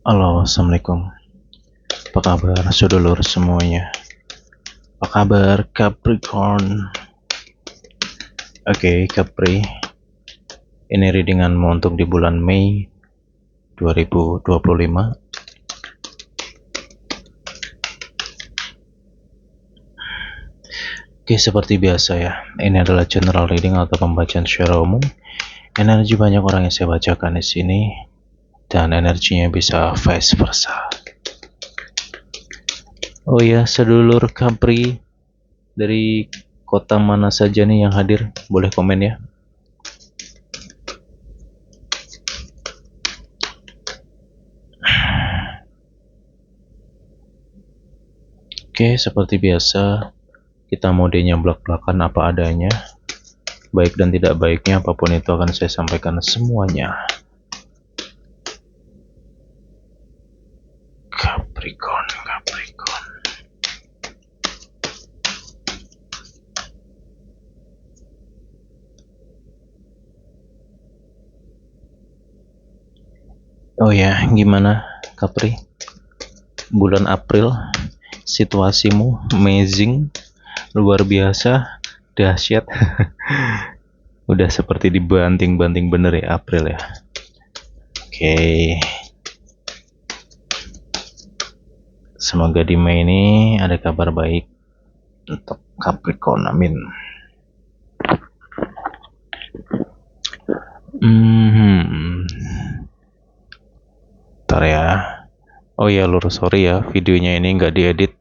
Halo, assalamualaikum. Apa kabar, sedulur semuanya? Apa kabar, Capricorn? Oke, Capri. Ini readinganmu untuk di bulan Mei 2025. Oke, seperti biasa ya. Ini adalah general reading atau pembacaan secara umum. Energi banyak orang yang saya bacakan di sini, dan energinya bisa vice versa. Oh ya, sedulur Capri dari kota mana saja nih yang hadir? Boleh komen ya. Oke, seperti biasa kita modenya blak-blakan apa adanya. Baik dan tidak baiknya apapun itu akan saya sampaikan semuanya. Capricorn. Oh ya, gimana Capri? Bulan April, situasimu amazing, luar biasa, dahsyat. Udah seperti dibanting-banting bener ya April ya. Oke. Semoga di Mei ini ada kabar baik untuk Capricorn, amin. Ntar ya. Oh ya, lur, sorry ya, videonya ini nggak diedit.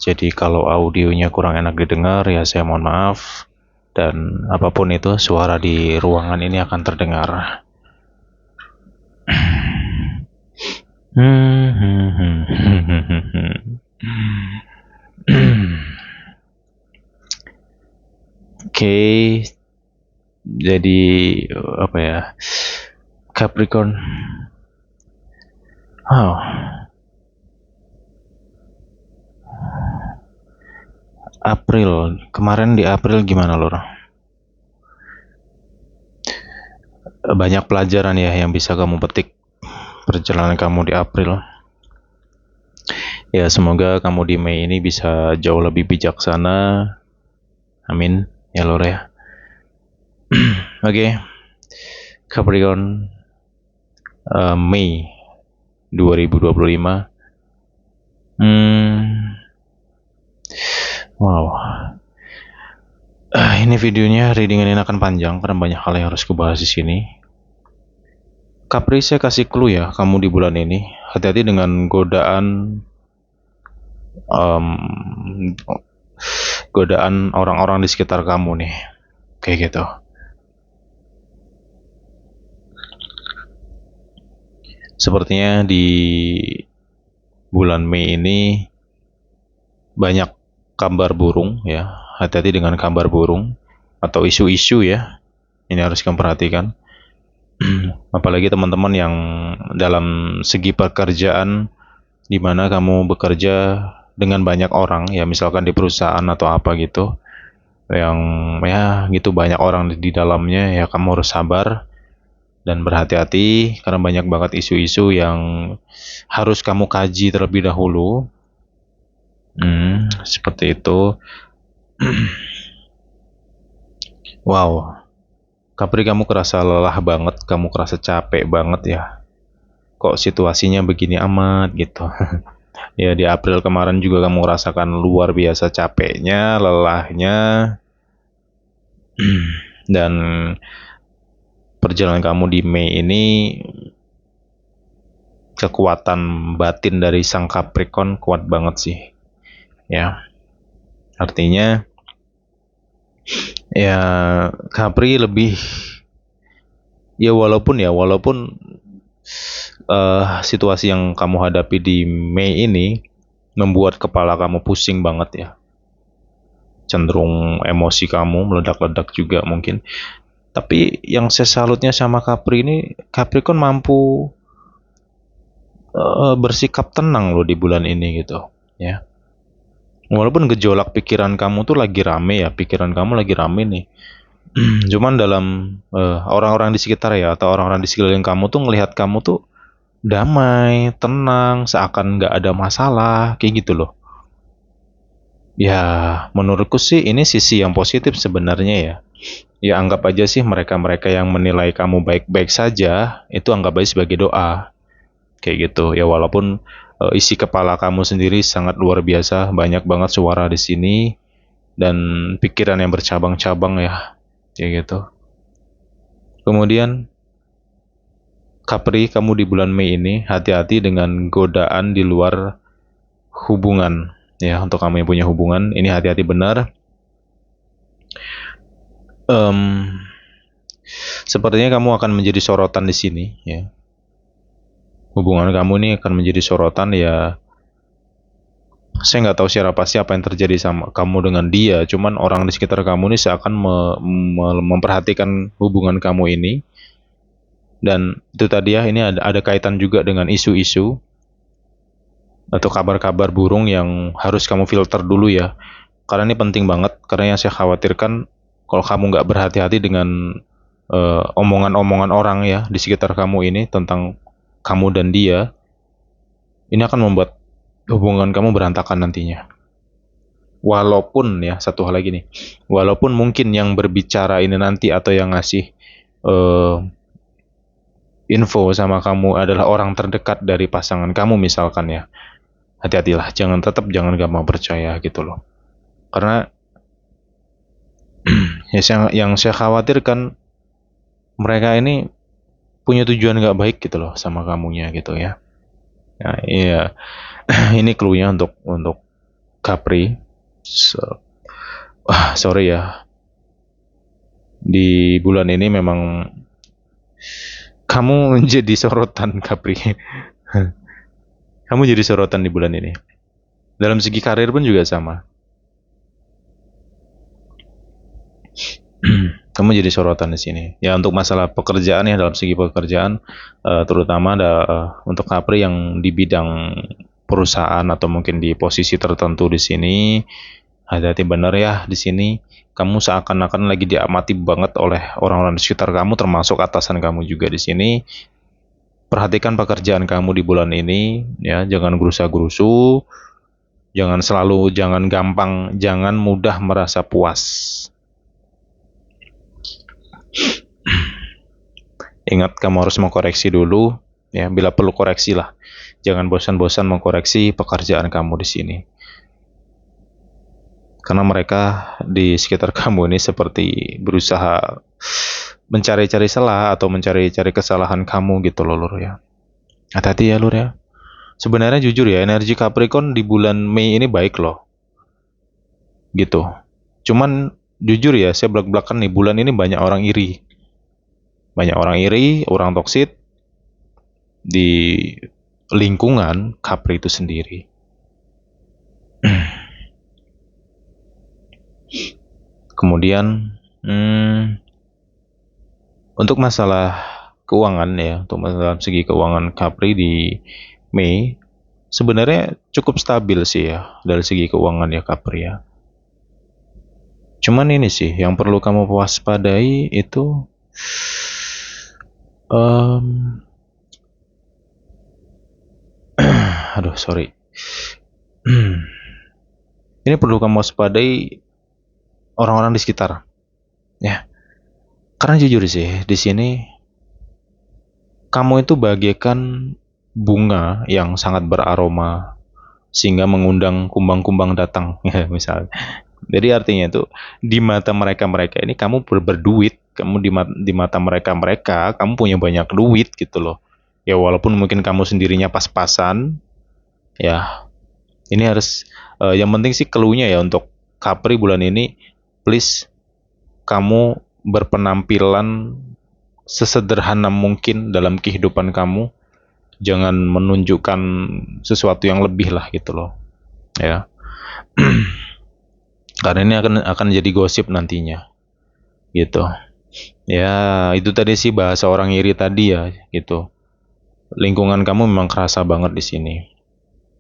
Jadi kalau audionya kurang enak didengar ya saya mohon maaf. Dan apapun itu, suara di ruangan ini akan terdengar. Oke, jadi apa ya, Capricorn. Oh, April kemarin, di April gimana lor? Banyak pelajaran ya yang bisa kamu petik perjalanan kamu di April. Ya, semoga kamu di Mei ini bisa jauh lebih bijaksana. Amin ya lor ya. Oke. Capricorn, Mei 2025. Wow. Ini videonya readingan ini akan panjang karena banyak hal yang harus kubahas di sini. Capri, saya kasih clue ya, kamu di bulan ini hati-hati dengan godaan orang-orang di sekitar kamu nih, kayak gitu. Sepertinya di bulan Mei ini banyak kabar burung ya, hati-hati dengan kabar burung atau isu-isu ya, ini harus kamu perhatikan. Apalagi teman-teman yang dalam segi pekerjaan di mana kamu bekerja dengan banyak orang ya, misalkan di perusahaan atau apa gitu yang ya gitu banyak orang di dalamnya ya, kamu harus sabar dan berhati-hati karena banyak banget isu-isu yang harus kamu kaji terlebih dahulu. Seperti itu. Wow, Capri, kamu kerasa lelah banget, kamu kerasa capek banget ya. Kok situasinya begini amat gitu. Ya, di April kemarin juga kamu rasakan luar biasa capeknya, lelahnya. Dan perjalanan kamu di Mei ini, kekuatan batin dari sang Capricorn kuat banget sih. Ya. Artinya ya Capri lebih ya walaupun situasi yang kamu hadapi di Mei ini membuat kepala kamu pusing banget ya, cenderung emosi kamu meledak-ledak juga mungkin. Tapi yang saya salutnya sama Capri ini, Capricorn mampu bersikap tenang loh di bulan ini gitu ya. Walaupun gejolak pikiran kamu tuh lagi rame ya, pikiran kamu lagi rame nih. Cuman dalam orang-orang di sekitar ya, atau orang-orang di sekeliling kamu tuh ngelihat kamu tuh damai, tenang, seakan nggak ada masalah, kayak gitu loh. Ya, menurutku sih ini sisi yang positif sebenarnya ya. Ya anggap aja sih mereka-mereka yang menilai kamu baik-baik saja, itu anggap aja sebagai doa. Kayak gitu. Ya walaupun isi kepala kamu sendiri sangat luar biasa, banyak banget suara di sini dan pikiran yang bercabang-cabang ya. Kayak gitu. Kemudian Capri, kamu di bulan Mei ini hati-hati dengan godaan di luar hubungan. Ya, untuk kamu yang punya hubungan, ini hati-hati benar. Em, Sepertinya kamu akan menjadi sorotan di sini, ya. Hubungan kamu ini akan menjadi sorotan, ya. Saya nggak tahu secara pasti apa yang terjadi sama kamu dengan dia. Cuman orang di sekitar kamu ini seakan memperhatikan hubungan kamu ini. Dan itu tadi ya, ini ada kaitan juga dengan isu-isu atau kabar-kabar burung yang harus kamu filter dulu ya. Karena ini penting banget. Karena yang saya khawatirkan kalau kamu nggak berhati-hati dengan omongan-omongan orang ya di sekitar kamu ini tentang kamu dan dia, ini akan membuat hubungan kamu berantakan nantinya. Walaupun ya satu hal lagi nih, walaupun mungkin yang berbicara ini nanti atau yang ngasih uh, info sama kamu adalah orang terdekat dari pasangan kamu misalkan ya, hati-hatilah, jangan gampang percaya gitu loh. Karena ya yang saya khawatirkan mereka ini punya tujuan nggak baik gitu loh sama kamunya gitu ya. Ya, iya. Ini clue-nya untuk Capri. So, sorry ya. Di bulan ini memang kamu jadi sorotan, Capri. Kamu jadi sorotan di bulan ini. Dalam segi karir pun juga sama. Kamu jadi sorotan di sini. Ya untuk masalah pekerjaan ya, dalam segi pekerjaan, terutama untuk Capri yang di bidang perusahaan atau mungkin di posisi tertentu di sini, hati-hati benar ya di sini. Kamu seakan-akan lagi diamati banget oleh orang-orang di sekitar kamu, termasuk atasan kamu juga di sini. Perhatikan pekerjaan kamu di bulan ini, ya jangan gerusa-gerusu, jangan mudah merasa puas. Ingat kamu harus mengkoreksi dulu, ya bila perlu koreksi lah. Jangan bosan-bosan mengkoreksi pekerjaan kamu di sini. Karena mereka di sekitar kamu ini seperti berusaha mencari-cari celah atau mencari-cari kesalahan kamu gitu loh Lur ya. Hati-hati ya Lur ya. Sebenarnya jujur ya, energi Capricorn di bulan Mei ini baik loh. Gitu. Cuman jujur ya, saya belak-belakan nih, bulan ini banyak orang iri. Banyak orang iri, orang toksit di lingkungan Capri itu sendiri. Kemudian untuk masalah keuangan ya, untuk masalah segi keuangan Capri di Mei sebenarnya cukup stabil sih ya dari segi keuangan ya Capri ya. Cuman ini sih yang perlu kamu waspadai itu aduh sorry. Ini perlu kamu waspadai orang-orang di sekitar. Ya. Karena jujur sih, di sini kamu itu bagaikan bunga yang sangat beraroma sehingga mengundang kumbang-kumbang datang ya misal. Jadi artinya itu di mata mereka-mereka ini kamu berduit, kamu di mata mereka-mereka kamu punya banyak duit gitu loh. Ya walaupun mungkin kamu sendirinya pas-pasan, ya ini harus yang penting sih clue-nya ya untuk Capri bulan ini, please kamu berpenampilan sesederhana mungkin dalam kehidupan kamu, jangan menunjukkan sesuatu yang lebih lah gitu loh ya. Karena ini akan jadi gosip nantinya gitu ya. Itu tadi sih bahasa orang iri tadi ya gitu. Lingkungan kamu memang kerasa banget di sini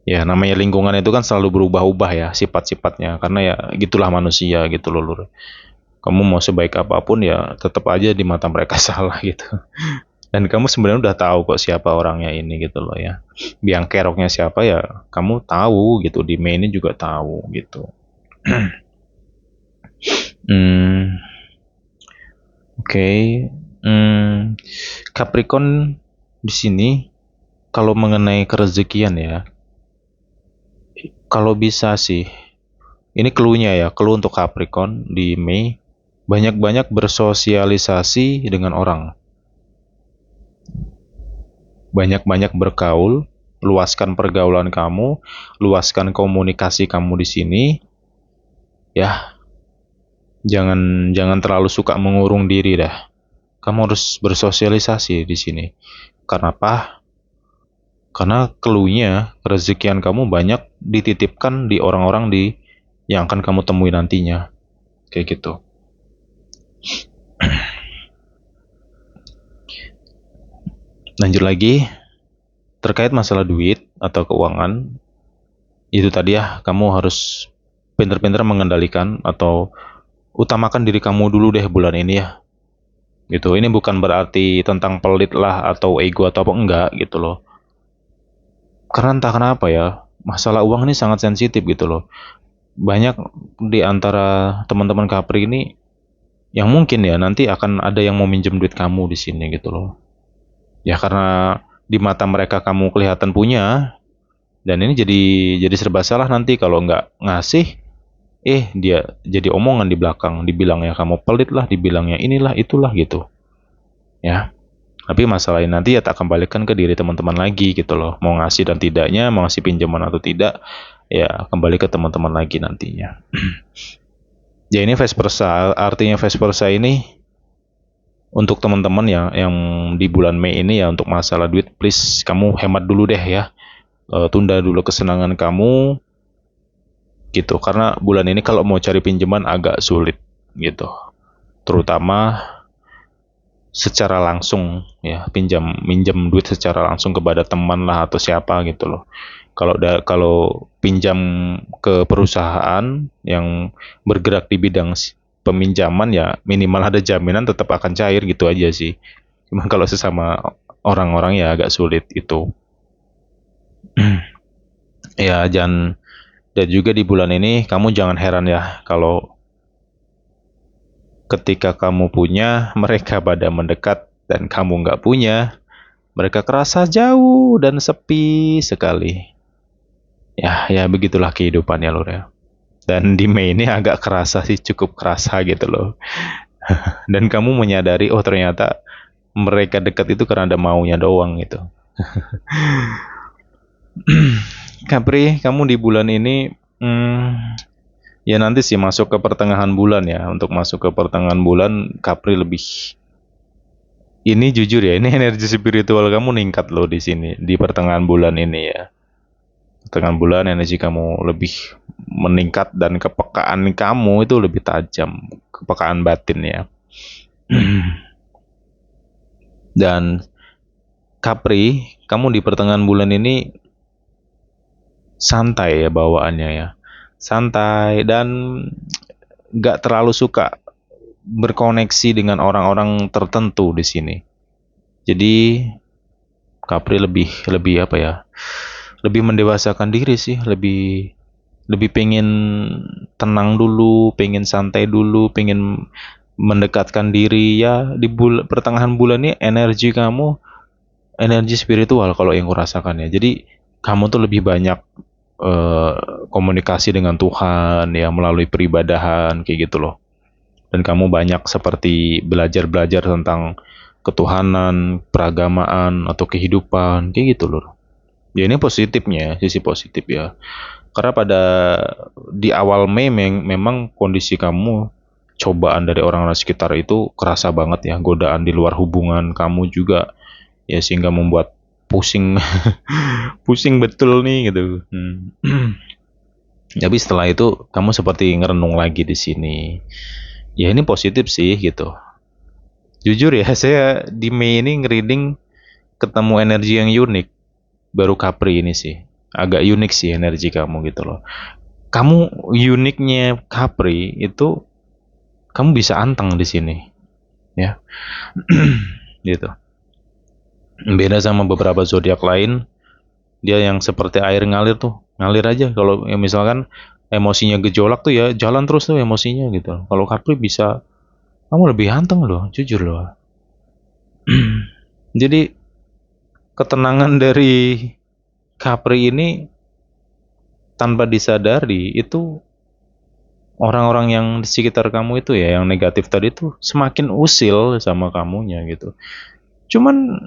ya, namanya lingkungan itu kan selalu berubah-ubah ya sifat-sifatnya, karena ya gitulah manusia gitu loh Lur. Kamu mau sebaik apapun ya tetap aja di mata mereka salah gitu. Dan kamu sebenarnya udah tahu kok siapa orangnya ini gitu loh ya. Biang keroknya siapa ya kamu tahu gitu, di Mei ini juga tahu gitu. Hmm, oke. Hmm, Capricorn di sini kalau mengenai kerezekian ya, kalau bisa sih, ini clue-nya ya, clue untuk Capricorn di Mei, banyak-banyak bersosialisasi dengan orang. Banyak-banyak bergaul, luaskan pergaulan kamu, luaskan komunikasi kamu di sini, ya. Jangan jangan terlalu suka mengurung diri dah. Kamu harus bersosialisasi di sini. Karena apa? Karena clue-nya, rezekian kamu banyak dititipkan di orang-orang yang akan kamu temui nantinya. Kayak gitu. Lanjut lagi, terkait masalah duit atau keuangan, itu tadi ya, kamu harus pintar-pintar mengendalikan atau utamakan diri kamu dulu deh bulan ini ya. Gitu. Ini bukan berarti tentang pelit lah atau ego atau apa, enggak gitu loh. Karena entah kenapa ya, masalah uang ini sangat sensitif gitu loh. Banyak di antara teman-teman Kapri ini yang mungkin ya nanti akan ada yang mau minjem duit kamu di sini gitu loh. Ya karena di mata mereka kamu kelihatan punya, dan ini jadi serba salah nanti kalau nggak ngasih, dia jadi omongan di belakang, dibilangnya kamu pelit lah, dibilangnya inilah itulah gitu. Ya. Tapi masalah ini nanti ya tak kembalikan ke diri teman-teman lagi gitu loh. Mau ngasih dan tidaknya, mau ngasih pinjaman atau tidak, ya kembali ke teman-teman lagi nantinya. Ya ini vice versa, artinya vice versa ini untuk teman-teman ya yang di bulan Mei ini ya, untuk masalah duit please kamu hemat dulu deh ya. Tunda dulu kesenangan kamu gitu, karena bulan ini kalau mau cari pinjaman agak sulit gitu. Terutama secara langsung ya, minjam duit secara langsung kepada teman lah atau siapa gitu loh. Kalau pinjam ke perusahaan yang bergerak di bidang peminjaman ya minimal ada jaminan tetap akan cair gitu aja sih. Cuma kalau sesama orang-orang ya agak sulit itu. Ya dan juga di bulan ini kamu jangan heran ya kalau ketika kamu punya mereka pada mendekat dan kamu nggak punya, mereka kerasa jauh dan sepi sekali. Ya begitulah kehidupannya loh ya. Dan di Mei ini agak kerasa sih, cukup kerasa gitu loh. Dan kamu menyadari, oh ternyata mereka dekat itu karena ada maunya doang gitu. Capri, kamu di bulan ini, ya nanti sih masuk ke pertengahan bulan ya. Untuk masuk ke pertengahan bulan, Capri lebih, ini jujur ya, ini energi spiritual kamu meningkat loh di sini di pertengahan bulan ini ya. Pertengahan bulan energi kamu lebih meningkat dan kepekaan kamu itu lebih tajam, kepekaan batin ya. Dan Capri, kamu di pertengahan bulan ini santai ya bawaannya ya. Santai dan nggak terlalu suka berkoneksi dengan orang-orang tertentu di sini. Jadi Capri lebih lebih apa ya? Lebih mendewasakan diri sih, lebih lebih pengen tenang dulu, pengen santai dulu, pengen mendekatkan diri ya. Di pertengahan bulan ini energi kamu energi spiritual kalau yang kurasakan ya. Jadi kamu tuh lebih banyak eh, komunikasi dengan Tuhan ya melalui peribadahan kayak gitu loh. Dan kamu banyak seperti belajar-belajar tentang ketuhanan, peragamaan atau kehidupan kayak gitu loh. Ya ini positifnya, sisi positif ya. Karena di awal Mei memang kondisi kamu, cobaan dari orang-orang sekitar itu kerasa banget ya, godaan di luar hubungan kamu juga ya, sehingga membuat pusing pusing betul nih gitu. Tapi setelah itu kamu seperti ngerenung lagi di sini. Ya ini positif sih gitu. Jujur ya, saya di Mei ini ngereading ketemu energi yang unik. Baru Capri ini sih. Agak unik sih energi kamu gitu loh. Kamu uniknya Capri itu kamu bisa anteng di sini. Ya. Gitu. Beda sama beberapa zodiak lain, dia yang seperti air ngalir tuh, ngalir aja. Kalau ya misalkan emosinya gejolak tuh ya jalan terus tuh emosinya gitu. Kalau Capri bisa, kamu lebih anteng loh, jujur loh. Jadi ketenangan dari Capri ini tanpa disadari itu orang-orang yang di sekitar kamu itu ya yang negatif tadi tuh semakin usil sama kamunya gitu. Cuman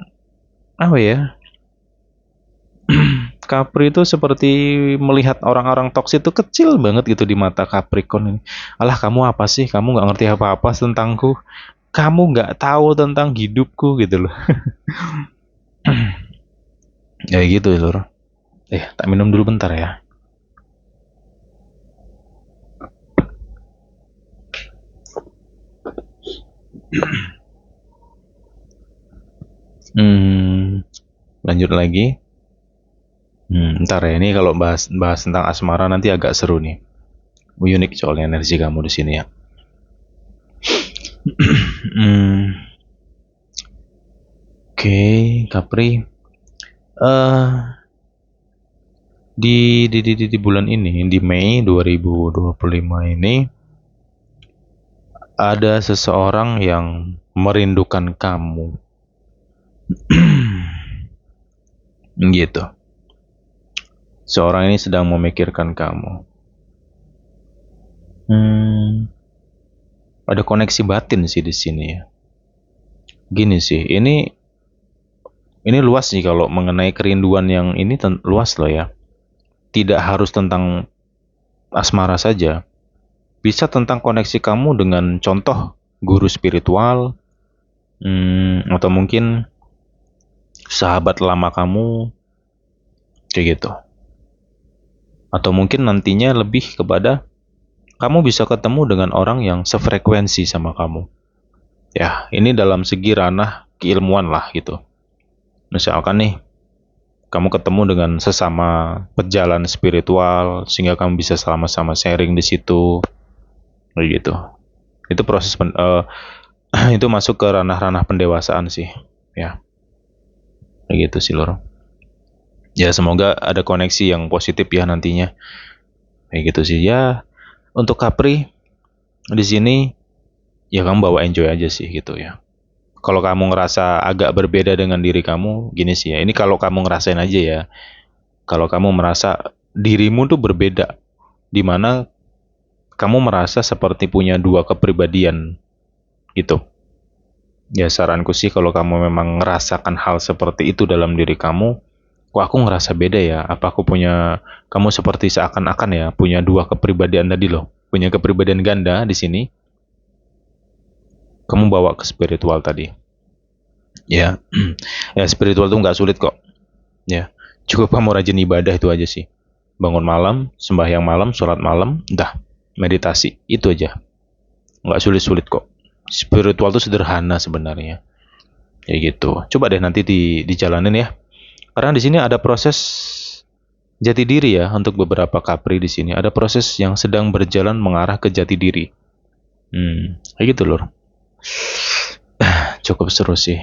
apa ya? Capri itu seperti melihat orang-orang toksik itu kecil banget gitu di mata Capricorn ini. Alah kamu apa sih? Kamu nggak ngerti apa-apa tentangku. Kamu nggak tahu tentang hidupku gitu loh. Ya gitu loh. Tak minum dulu bentar ya. Lanjut lagi. Ntar ya, ini kalau bahas tentang asmara nanti agak seru nih. Unik soalnya energi kamu di sini ya. Oke, Capri. Di bulan ini, di Mei 2025 ini, ada seseorang yang merindukan kamu. Gitu. Seorang ini sedang memikirkan kamu. Ada koneksi batin sih di sini ya. Gini sih, ini luas sih kalau mengenai kerinduan yang ini luas loh ya. Tidak harus tentang asmara saja. Bisa tentang koneksi kamu dengan contoh guru spiritual, atau mungkin sahabat lama kamu, kayak gitu. Atau mungkin nantinya lebih kepada kamu bisa ketemu dengan orang yang sefrekuensi sama kamu. Ya, ini dalam segi ranah keilmuan lah gitu. Misalkan nih, kamu ketemu dengan sesama pejalan spiritual sehingga kamu bisa sama-sama sharing di situ, kayak gitu. Itu proses itu masuk ke ranah-ranah pendewasaan sih, ya. Kayak gitu sih, Lor. Ya, semoga ada koneksi yang positif ya nantinya. Kayak gitu sih ya. Untuk Capri di sini ya kamu bawa enjoy aja sih gitu ya. Kalau kamu ngerasa agak berbeda dengan diri kamu, gini sih ya. Ini kalau kamu ngerasain aja ya. Kalau kamu merasa dirimu tuh berbeda, di mana kamu merasa seperti punya dua kepribadian gitu. Ya saranku sih kalau kamu memang ngerasakan hal seperti itu dalam diri kamu, kok aku ngerasa beda ya? Apa aku punya, kamu seperti seakan-akan ya punya dua kepribadian tadi loh, punya kepribadian ganda di sini. Kamu bawa ke spiritual tadi, ya, ya spiritual tuh nggak sulit kok, ya. Cukup kamu rajin ibadah itu aja sih. Bangun malam, sembahyang malam, sholat malam, dah, meditasi itu aja. Nggak sulit-sulit kok. Spiritual tuh sederhana sebenarnya. Ya gitu. Coba deh nanti dijalanin ya. Karena di sini ada proses jati diri ya untuk beberapa Capri di sini. Ada proses yang sedang berjalan mengarah ke jati diri. Kayak gitu loh. Cukup seru sih.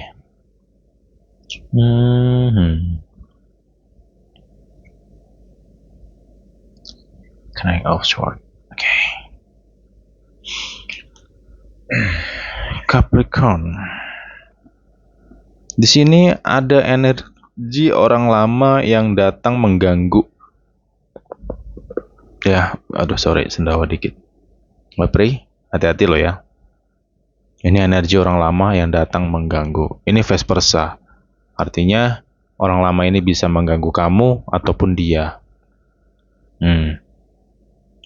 Connect offshore. Oke. Capricorn. Di sini ada energi orang lama yang datang mengganggu. Ya, aduh sorry, sendawa dikit. Capri, hati-hati loh ya. Ini energi orang lama yang datang mengganggu. Ini vice versa. Artinya, orang lama ini bisa mengganggu kamu ataupun dia.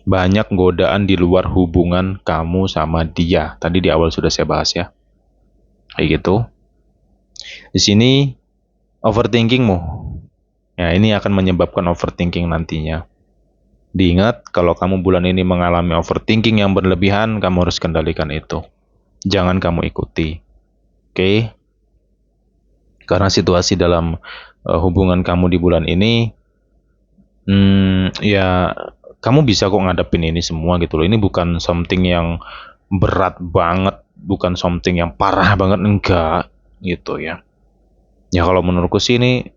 Banyak godaan di luar hubungan kamu sama dia. Tadi di awal sudah saya bahas ya. Kayak gitu. Di sini, overthinkingmu. Ya, ini akan menyebabkan overthinking nantinya. Diingat, kalau kamu bulan ini mengalami overthinking yang berlebihan, kamu harus kendalikan itu. Jangan kamu ikuti. Oke? Karena situasi dalam hubungan kamu di bulan ini, ya kamu bisa kok ngadepin ini semua gitu loh. Ini bukan something yang berat banget, bukan something yang parah banget, enggak gitu ya. Ya kalau menurutku sih ini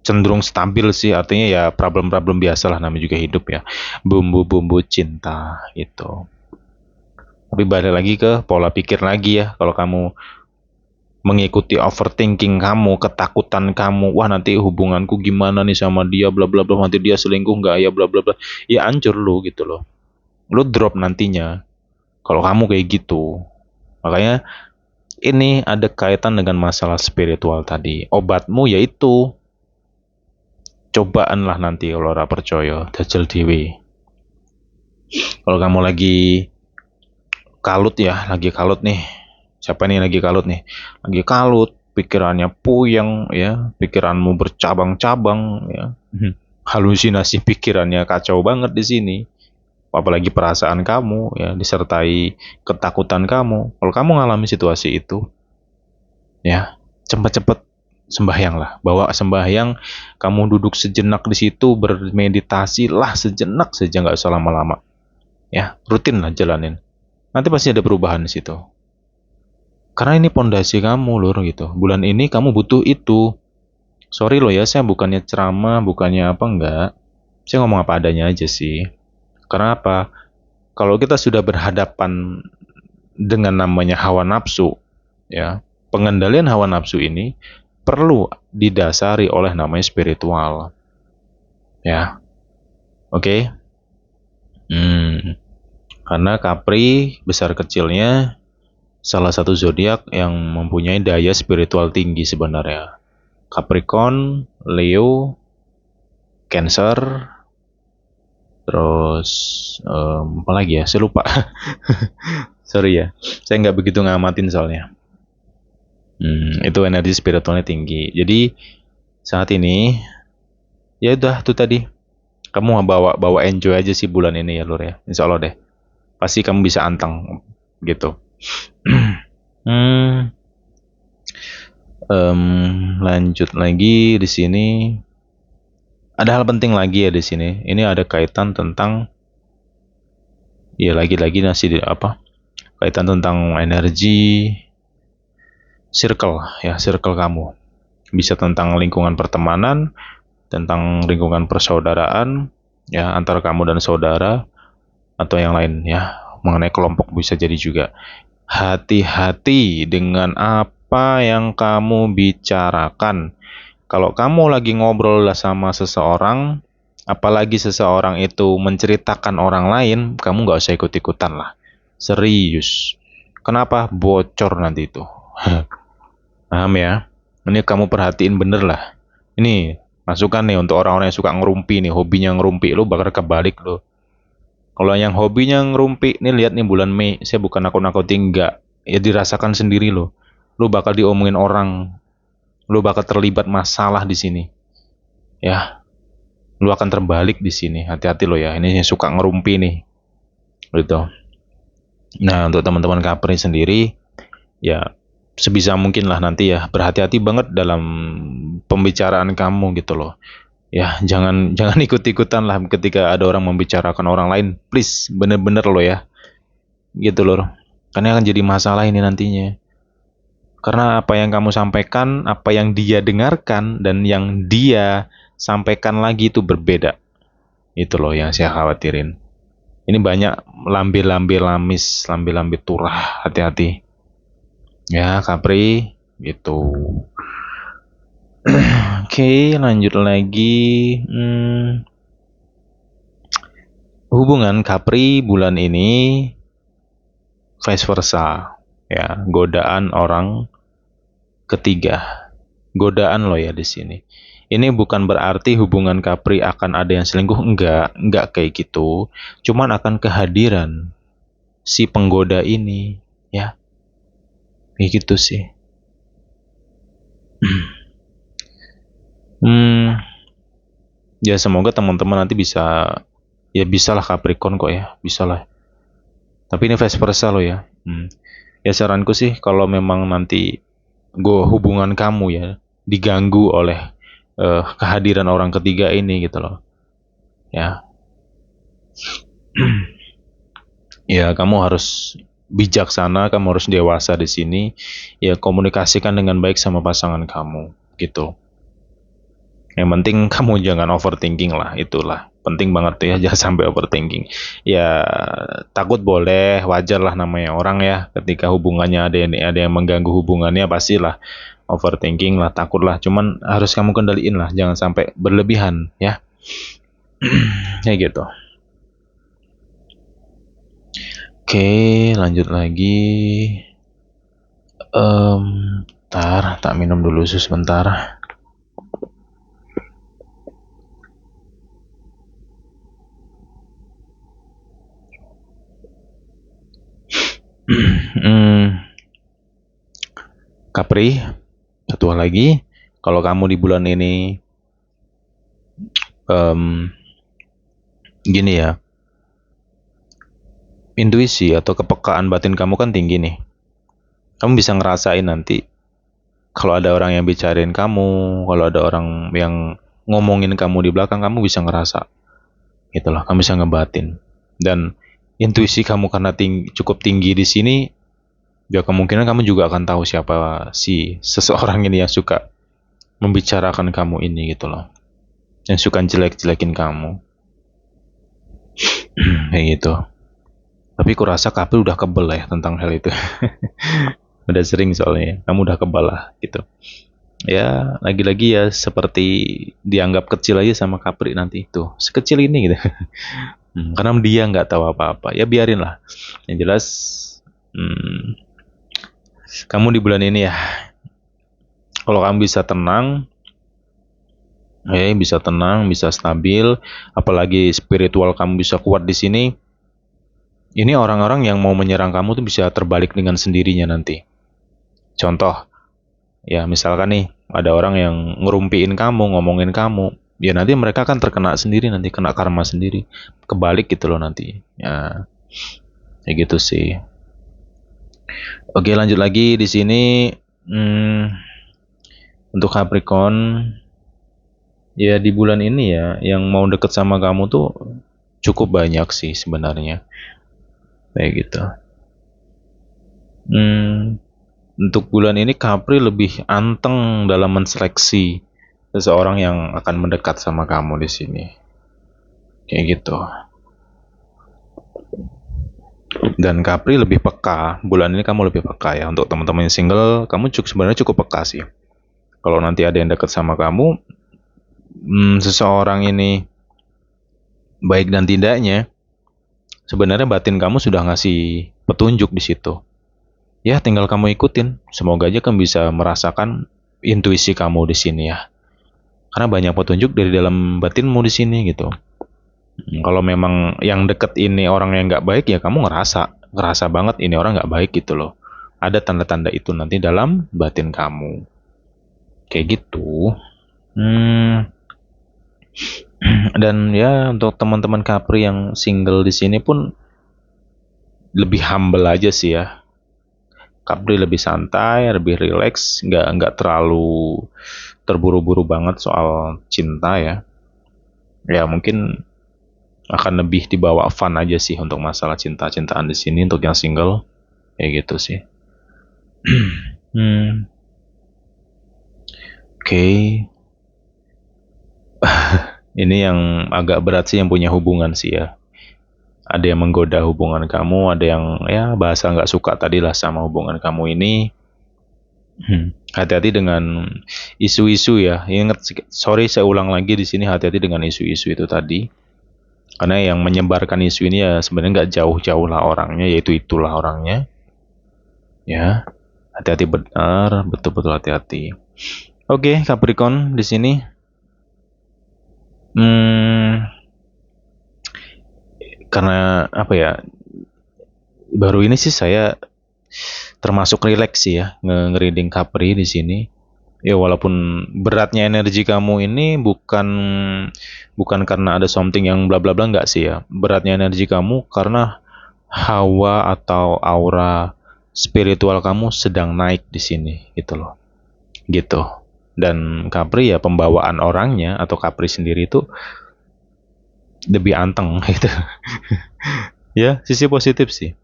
cenderung stabil sih, artinya ya problem-problem biasa lah, namanya juga hidup ya, bumbu-bumbu cinta itu. Tapi balik lagi ke pola pikir lagi ya, kalau kamu mengikuti overthinking kamu, ketakutan kamu, wah nanti hubunganku gimana nih sama dia, bla bla bla, nanti dia selingkuh nggak ya, bla bla bla, ya hancur lu gitu loh, lu drop nantinya kalau kamu kayak gitu. Makanya ini ada kaitan dengan masalah spiritual tadi. Obatmu yaitu cobaan lah nanti kalau ora percaya dajal dewe. Kalau kamu lagi kalut ya, lagi kalut nih. Siapa nih lagi kalut nih? Lagi kalut, pikirannya puyeng ya, pikiranmu bercabang-cabang ya. Halusinasi pikirannya kacau banget di sini. Apalagi perasaan kamu ya disertai ketakutan kamu. Kalau kamu ngalami situasi itu, ya cepet-cepet sembahyang lah. Bawa sembahyang, kamu duduk sejenak di situ, bermeditasi lah sejenak saja, nggak usah lama-lama. Ya, rutin lah jalanin. Nanti pasti ada perubahan di situ. Karena ini pondasi kamu, lur, gitu. Bulan ini kamu butuh itu. Sorry loh ya, saya bukannya ceramah, bukannya apa, enggak. Saya ngomong apa adanya aja sih. Karena apa? Kalau kita sudah berhadapan dengan namanya hawa nafsu, ya, pengendalian hawa nafsu ini perlu didasari oleh namanya spiritual. Ya, oke? Okay? Karena Capri besar kecilnya salah satu zodiak yang mempunyai daya spiritual tinggi sebenarnya. Capricorn, Leo, Cancer, terus apa lagi ya? Saya lupa. Sorry ya, saya nggak begitu ngamatin soalnya. Itu energi spiritualnya tinggi. Jadi saat ini ya udah tuh tadi, kamu bawa enjoy aja sih bulan ini ya lur ya. Insya Allah deh, pasti kamu bisa anteng gitu. hmm, Lanjut lagi di sini. Ada hal penting lagi ya di sini. Ini ada kaitan tentang, ya lagi-lagi apa? Kaitan tentang energi circle ya, circle kamu. Bisa tentang lingkungan pertemanan, tentang lingkungan persaudaraan ya, antara kamu dan saudara atau yang lain ya. Mengenai kelompok bisa jadi juga. Hati-hati dengan apa yang kamu bicarakan. Kalau kamu lagi ngobrol sama seseorang, apalagi seseorang itu menceritakan orang lain, kamu nggak usah ikut-ikutan lah. Serius. Kenapa? Bocor nanti itu. Paham ya? Ini kamu perhatiin bener lah. Ini masukan nih untuk orang-orang yang suka ngerumpi nih, hobinya ngerumpi. Lu bakal kebalik lo. Kalau yang hobinya ngerumpi, nih lihat nih bulan Mei, saya bukan nakut-nakutin, enggak. Ya dirasakan sendiri lo. Lu bakal diomongin orang, lu bakal terlibat masalah di sini. Ya, lu akan terbalik di sini. Hati-hati lo ya. Ini yang suka ngerumpi nih. Gitu. Nah, untuk teman-teman Capri sendiri, ya sebisa mungkin lah nanti ya berhati-hati banget dalam pembicaraan kamu gitu loh. Ya, jangan jangan ikut-ikutan lah ketika ada orang membicarakan orang lain. Please, bener-bener lo ya. Gitu loh. Karena akan jadi masalah ini nantinya. Karena apa yang kamu sampaikan, apa yang dia dengarkan, dan yang dia sampaikan lagi itu berbeda. Itu loh yang saya khawatirin. Ini banyak lambe-lambe lamis, lambe-lambe turah, hati-hati. Ya, Capri, gitu. Oke, lanjut lagi. Hubungan Capri bulan ini vice versa. Ya, godaan orang ketiga. Godaan lo ya di sini. Ini bukan berarti hubungan Capri akan ada yang selingkuh, enggak kayak gitu. Cuman akan kehadiran si penggoda ini, ya. Kayak gitu sih. Ya semoga teman-teman nanti bisa, ya bisalah Capricorn kok ya, bisalah. Tapi ini vice versa lo ya. Ya saranku sih kalau memang nanti hubungan kamu ya diganggu oleh kehadiran orang ketiga ini gitu loh. Ya. Ya kamu harus bijaksana, kamu harus dewasa di sini. Ya komunikasikan dengan baik sama pasangan kamu, gitu. Yang penting kamu jangan overthinking lah, itulah penting banget tuh ya, jangan sampai overthinking. Ya takut boleh, wajar lah namanya orang ya. Ketika hubungannya ada yang mengganggu hubungannya, pastilah overthinking lah, takut lah. Cuman harus kamu kendaliin lah, jangan sampai berlebihan ya. Kayak gitu. Oke, lanjut lagi. Bentar, tak minum dulu sebentar. Capri, satu hal lagi, kalau kamu di bulan ini gini ya, intuisi atau kepekaan batin kamu kan tinggi nih. Kamu bisa ngerasain nanti kalau ada orang yang bicarain kamu, kalau ada orang yang ngomongin kamu di belakang, kamu bisa ngerasa. Itulah, kamu bisa ngebatin. Dan intuisi kamu karena cukup tinggi di sini, ya kemungkinan kamu juga akan tahu siapa si seseorang ini yang suka membicarakan kamu ini gitu loh. Yang suka jelek-jelekin kamu. Kayak gitu. Tapi kurasa Kapil udah kebel ya tentang hal itu. Udah sering soalnya. Kamu udah kebal lah gitu. Ya lagi-lagi ya seperti dianggap kecil aja sama Kapri nanti itu. Sekecil ini gitu. Karena dia nggak tahu apa-apa. Ya biarin lah. Yang jelas kamu di bulan ini ya, kalau kamu bisa tenang, bisa tenang, bisa stabil, apalagi spiritual kamu bisa kuat di sini. Ini orang-orang yang mau menyerang kamu tuh bisa terbalik dengan sendirinya nanti. Contoh, ya misalkan nih ada orang yang ngerumpiin kamu, ngomongin kamu, ya nanti mereka akan terkena sendiri, nanti kena karma sendiri, kebalik gitu loh nanti. Ya, kayak gitu sih. Oke, lanjut lagi di sini. Untuk Capricorn, ya di bulan ini ya, yang mau deket sama kamu tuh cukup banyak sih sebenarnya. Kayak gitu. Untuk bulan ini Capri lebih anteng dalam menseleksi seseorang yang akan mendekat sama kamu di sini. Kayak gitu. Dan Capri lebih peka. Bulan ini kamu lebih peka ya. Untuk teman-teman yang single, kamu sebenarnya cukup peka sih. Kalau nanti ada yang dekat sama kamu, seseorang ini baik dan tidaknya, sebenarnya batin kamu sudah ngasih petunjuk di situ. Ya, tinggal kamu ikutin. Semoga aja kamu bisa merasakan intuisi kamu di sini ya. Karena banyak petunjuk dari dalam batinmu di sini gitu. Kalau memang yang deket ini orang yang nggak baik, ya kamu ngerasa banget ini orang nggak baik gitu loh. Ada tanda-tanda itu nanti dalam batin kamu. Kayak gitu. Dan ya untuk teman-teman Capri yang single di sini pun lebih humble aja sih ya. Capri lebih santai, lebih rileks, nggak terlalu terburu-buru banget soal cinta ya. Ya mungkin akan lebih dibawa fun aja sih untuk masalah cinta-cintaan di sini untuk yang single, kayak gitu sih. Oke. Ini yang agak berat sih yang punya hubungan sih ya. Ada yang menggoda hubungan kamu, ada yang ya bahasa nggak suka tadi lah sama hubungan kamu ini. Hati-hati dengan isu-isu ya. Ingat, sorry saya ulang lagi di sini, hati-hati dengan isu-isu itu tadi. Karena yang menyebarkan isu ini ya sebenarnya nggak jauh-jauh lah orangnya, yaitu itulah orangnya. Ya, hati-hati benar, betul-betul hati-hati. Oke, Capricorn di sini. Karena apa ya? Baru ini sih saya termasuk rileks sih ya nge-reading Capri di sini. Ya walaupun beratnya energi kamu ini bukan karena ada something yang bla bla bla, nggak sih ya. Beratnya energi kamu karena hawa atau aura spiritual kamu sedang naik di sini gitu loh. Gitu. Dan Capri ya pembawaan orangnya atau Capri sendiri itu lebih anteng gitu. Ya, sisi positif sih.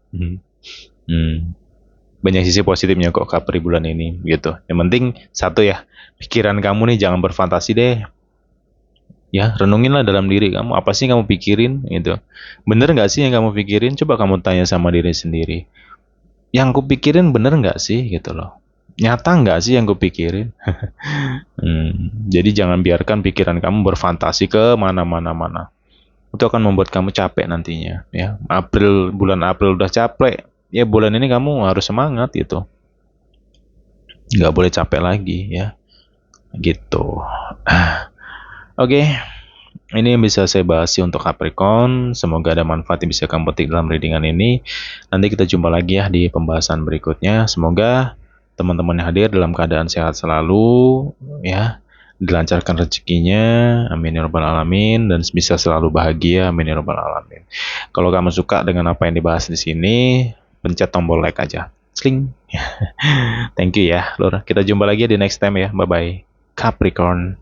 Banyak sisi positifnya kok Capri bulan ini gitu. Yang penting satu ya, pikiran kamu nih jangan berfantasi deh. Ya, renunginlah dalam diri kamu, apa sih yang kamu pikirin gitu. Bener nggak sih yang kamu pikirin? Coba kamu tanya sama diri sendiri. Yang aku pikirin bener nggak sih gitu loh. Nyata nggak sih yang aku pikirin? Jadi jangan biarkan pikiran kamu berfantasi ke mana-mana. Itu akan membuat kamu capek nantinya ya. Bulan April udah capek. Ya bulan ini kamu harus semangat gitu. Nggak boleh capek lagi ya. Gitu. Oke, ini yang bisa saya bahas sih untuk Capricorn. Semoga ada manfaat yang bisa kamu petik dalam readingan ini. Nanti kita jumpa lagi ya di pembahasan berikutnya. Semoga teman-teman yang hadir dalam keadaan sehat selalu, ya, dilancarkan rezekinya, amin ya rabbal alamin, dan bisa selalu bahagia, amin ya rabbal alamin. Kalau kamu suka dengan apa yang dibahas di sini, pencet tombol like aja. Sling. Thank you ya, Lur. Kita jumpa lagi di next time ya. Bye bye. Capricorn.